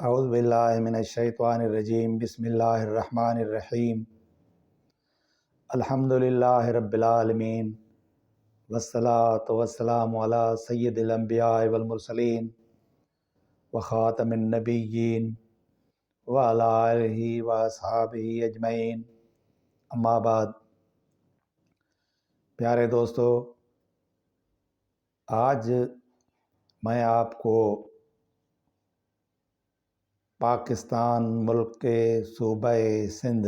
اعوذ باللہ من الشیطان الرجیم بسم اللہ الرحمن الرحیم الحمد للہ رب العالمین والصلاة والسلام علی سید الانبیاء والمرسلین وخاتم النبیین وعلی آلہ واصحابہ اجمعین، اما بعد۔ پیارے دوستو، آج میں آپ کو پاکستان ملک کے صوبہ سندھ،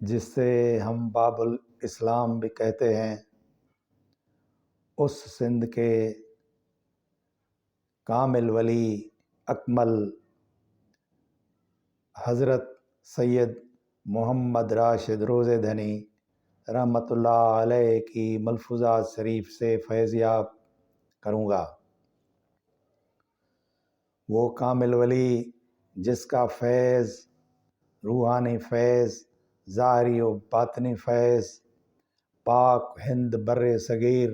جس سے ہم باب الاسلام بھی کہتے ہیں، اس سندھ کے کامل ولی اکمل حضرت سید محمد راشد روزے دھنی رحمۃ اللہ علیہ کی ملفوظات شریف سے فیضیاب کروں گا۔ وہ کامل ولی جس کا فیض، روحانی فیض، ظاہری و باطنی فیض پاک ہند بر صغیر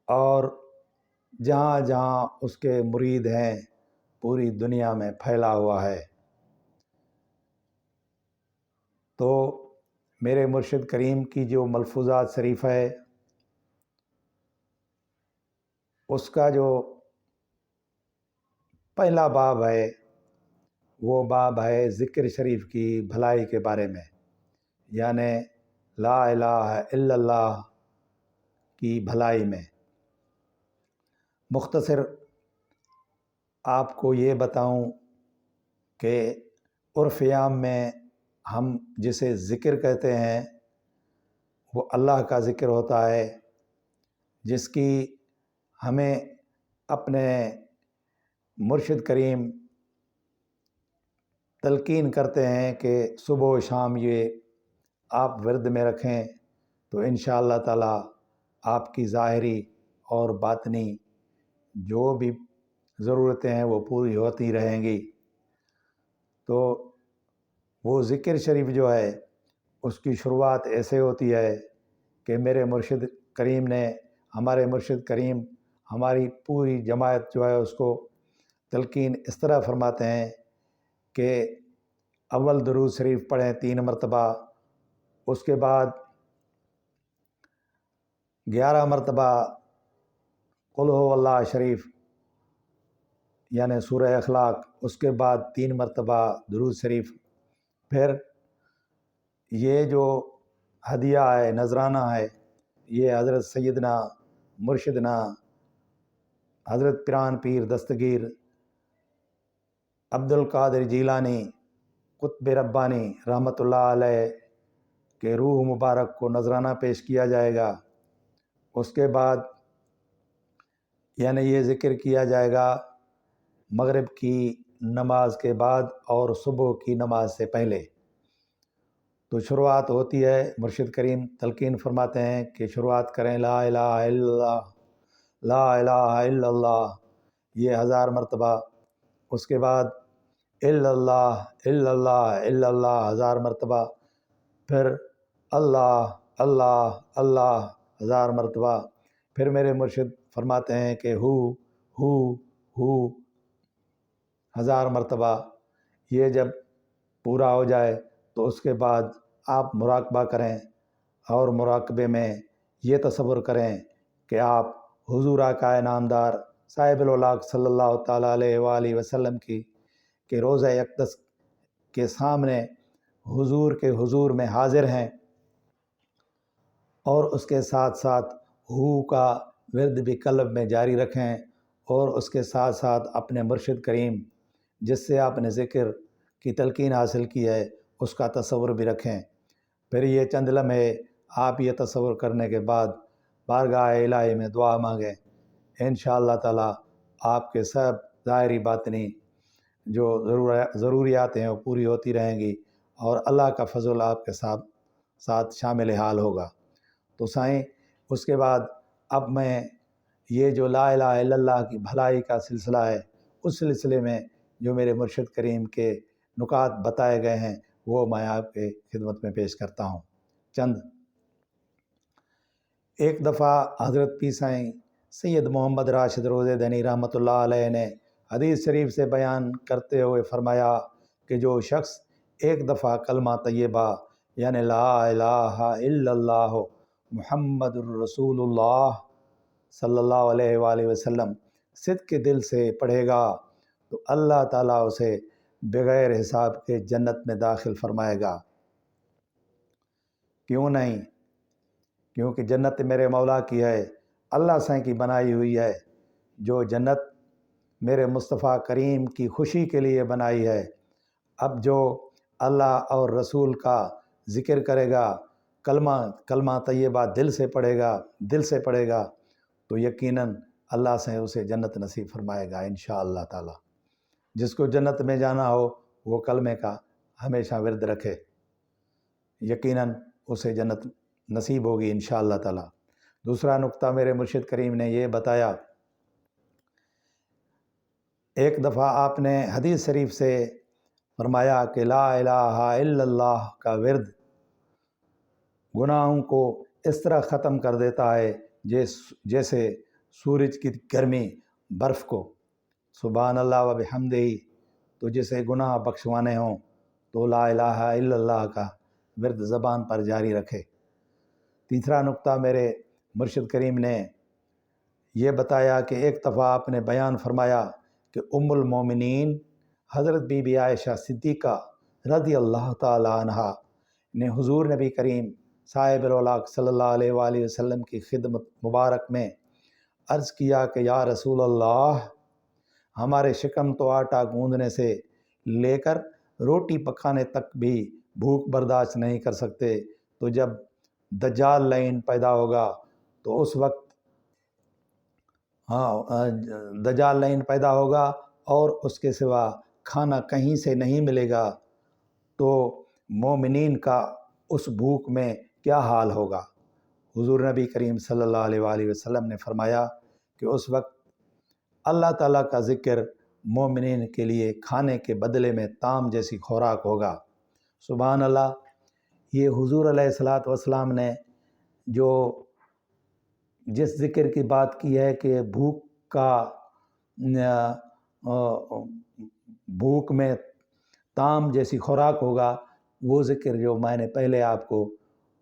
اور جہاں جہاں اس کے مرید ہیں پوری دنیا میں پھیلا ہوا ہے۔ تو میرے مرشد کریم کی جو ملفوظات شریف ہے، اس کا جو پہلا باب ہے وہ باب ہے ذکر شریف کی بھلائی کے بارے میں، یعنی لا الہ الا اللہ کی بھلائی میں۔ مختصر آپ کو یہ بتاؤں کہ عرف عام میں ہم جسے ذکر کہتے ہیں وہ اللہ کا ذکر ہوتا ہے، جس کی ہمیں اپنے مرشد کریم تلقین کرتے ہیں کہ صبح و شام یہ آپ ورد میں رکھیں تو انشاءاللہ تعالی آپ کی ظاہری اور باطنی جو بھی ضرورتیں ہیں وہ پوری ہوتی رہیں گی۔ تو وہ ذکر شریف جو ہے اس کی شروعات ایسے ہوتی ہے کہ میرے مرشد کریم نے، ہمارے مرشد کریم ہماری پوری جماعت جو ہے اس کو تلقین اس طرح فرماتے ہیں کہ اول درود شریف پڑھیں 3 مرتبہ، اس کے بعد 11 مرتبہ قل ہو اللہ شریف یعنی سورہ اخلاق، اس کے بعد 3 مرتبہ درود شریف۔ پھر یہ جو ہدیہ ہے، نذرانہ ہے، یہ حضرت سیدنا مرشدنا حضرت پیران پیر دستگیر عبد القادر جیلانی قطب ربانی رحمۃ اللہ علیہ کے روح مبارک کو نذرانہ پیش کیا جائے گا۔ اس کے بعد یعنی یہ ذکر کیا جائے گا مغرب کی نماز کے بعد اور صبح کی نماز سے پہلے۔ تو شروعات ہوتی ہے، مرشد کریم تلقین فرماتے ہیں کہ شروعات کریں لا الہ الا اللہ، لا الہ الا اللہ، یہ 1000 مرتبہ۔ اس کے بعد الا اللہ الا اللہ الا اللہ 1000 مرتبہ، پھر اللہ اللہ اللہ 1000 مرتبہ۔ پھر میرے مرشد فرماتے ہیں کہ ہو 1000 مرتبہ۔ یہ جب پورا ہو جائے تو اس کے بعد آپ مراقبہ کریں، اور مراقبے میں یہ تصور کریں کہ آپ حضور آقا نامدار صاحب الاولاق صلی اللہ تعالیٰ علیہ وآلہ وسلم کی کہ روضہ اقدس کے سامنے حضور کے حضور میں حاضر ہیں، اور اس کے ساتھ ساتھ ہو کا ورد بھی قلب میں جاری رکھیں، اور اس کے ساتھ ساتھ اپنے مرشد کریم جس سے آپ نے ذکر کی تلقین حاصل کی ہے اس کا تصور بھی رکھیں۔ پھر یہ چند لمحے آپ یہ تصور کرنے کے بعد بارگاہ الہی میں دعا مانگیں، انشاءاللہ تعالی آپ کے سب ظاہری باطنی جو ضروریات ہیں وہ پوری ہوتی رہیں گی، اور اللہ کا فضل آپ کے ساتھ شامل حال ہوگا۔ تو سائیں، اس کے بعد اب میں یہ جو لا الہ الا اللہ کی بھلائی کا سلسلہ ہے، اس سلسلے میں جو میرے مرشد کریم کے نکات بتائے گئے ہیں وہ میں آپ کے خدمت میں پیش کرتا ہوں چند۔ ایک دفعہ حضرت پیر سائیں سید محمد راشد روزے دھنی رحمۃ اللہ علیہ نے حدیث شریف سے بیان کرتے ہوئے فرمایا کہ جو شخص ایک دفعہ کلمہ طیبہ یعنی لا الہ الا اللہ محمد الرسول اللہ صلی اللہ علیہ وآلہ وسلم صدق کے دل سے پڑھے گا تو اللہ تعالیٰ اسے بغیر حساب کے جنت میں داخل فرمائے گا۔ کیوں نہیں؟ کیونکہ جنت میرے مولا کی ہے، اللہ سے کی بنائی ہوئی ہے۔ جو جنت میرے مصطفیٰ کریم کی خوشی کے لیے بنائی ہے۔ اب جو اللہ اور رسول کا ذکر کرے گا، کلمہ طیبہ دل سے پڑھے گا تو یقیناً اللہ سے اسے جنت نصیب فرمائے گا انشاءاللہ تعالی۔ جس کو جنت میں جانا ہو وہ کلمے کا ہمیشہ ورد رکھے، یقیناً اسے جنت نصیب ہوگی انشاءاللہ تعالی۔ دوسرا نقطہ میرے مرشد کریم نے یہ بتایا، ایک دفعہ آپ نے حدیث شریف سے فرمایا کہ لا الہ الا اللہ کا ورد گناہوں کو اس طرح ختم کر دیتا ہے جیسے سورج کی گرمی برف کو۔ سبحان اللہ و بحمدہ، تو جسے گناہ بخشوانے ہوں تو لا الہ الا اللہ کا ورد زبان پر جاری رکھے۔ تیسرا نقطہ میرے مرشد کریم نے یہ بتایا کہ ایک دفعہ آپ نے بیان فرمایا کہ ام المومنین حضرت بی بی عائشہ صدیقہ رضی اللہ تعالی عنہا نے حضور نبی کریم صاحب الاولاق صلی اللہ علیہ وآلہ وسلم کی خدمت مبارک میں عرض کیا کہ یا رسول اللہ، ہمارے شکم تو آٹا گوندنے سے لے کر روٹی پکانے تک بھی بھوک برداشت نہیں کر سکتے، تو جب دجال لعین پیدا ہوگا تو اس وقت دجال لعین پیدا ہوگا اور اس کے سوا کھانا کہیں سے نہیں ملے گا، تو مومنین کا اس بھوک میں کیا حال ہوگا؟ حضور نبی کریم صلی اللہ علیہ وآلہ وسلم نے فرمایا کہ اس وقت اللہ تعالیٰ کا ذکر مومنین کے لیے کھانے کے بدلے میں طعام جیسی خوراک ہوگا۔ سبحان اللہ، یہ حضور علیہ الصلاۃ والسلام نے جو جس ذکر کی بات کی ہے کہ بھوک میں طعام جیسی خوراک ہوگا، وہ ذکر جو میں نے پہلے آپ کو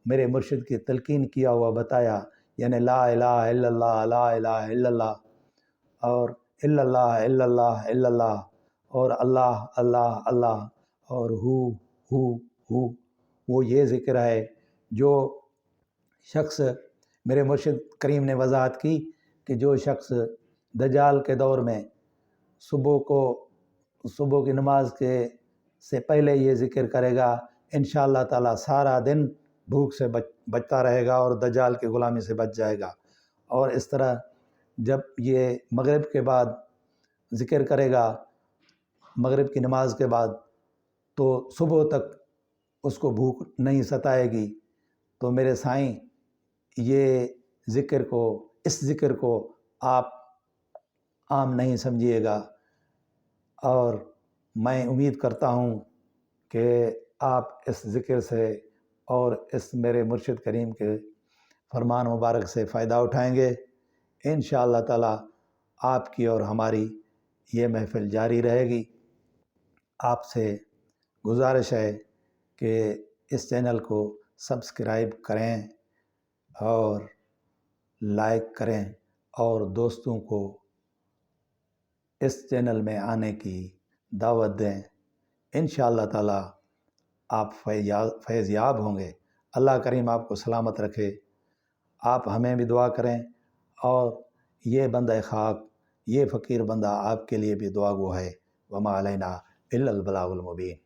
میرے مرشد کی تلقین کیا ہوا بتایا، یعنی لا الہ الا اللہ، لا الہ الا اللہ، اور الا اللہ الا اللہ الا اللہ، اور اللہ اللہ اللہ، اور ہو وہ یہ ذکر ہے۔ جو شخص میرے مرشد کریم نے وضاحت کی کہ جو شخص دجال کے دور میں صبح کی نماز سے پہلے یہ ذکر کرے گا، انشاءاللہ تعالی سارا دن بھوک سے بچتا رہے گا اور دجال کی غلامی سے بچ جائے گا۔ اور اس طرح جب یہ مغرب کے بعد ذکر کرے گا، مغرب کی نماز کے بعد، تو صبح تک اس کو بھوک نہیں ستائے گی۔ تو میرے سائیں، اس ذکر کو آپ عام نہیں سمجھیے گا، اور میں امید کرتا ہوں کہ آپ اس ذکر سے اور اس میرے مرشد کریم کے فرمان مبارک سے فائدہ اٹھائیں گے انشاءاللہ تعالی۔ آپ کی اور ہماری یہ محفل جاری رہے گی۔ آپ سے گزارش ہے کہ اس چینل کو سبسکرائب کریں اور لائک کریں اور دوستوں کو اس چینل میں آنے کی دعوت دیں۔ انشاءاللہ تعالی آپ فیض یاب ہوں گے۔ اللہ کریم آپ کو سلامت رکھے۔ آپ ہمیں بھی دعا کریں، اور یہ بندہ خاک، یہ فقیر بندہ آپ کے لیے بھی دعا گو ہے۔ وما علینا الا البلاغ المبین۔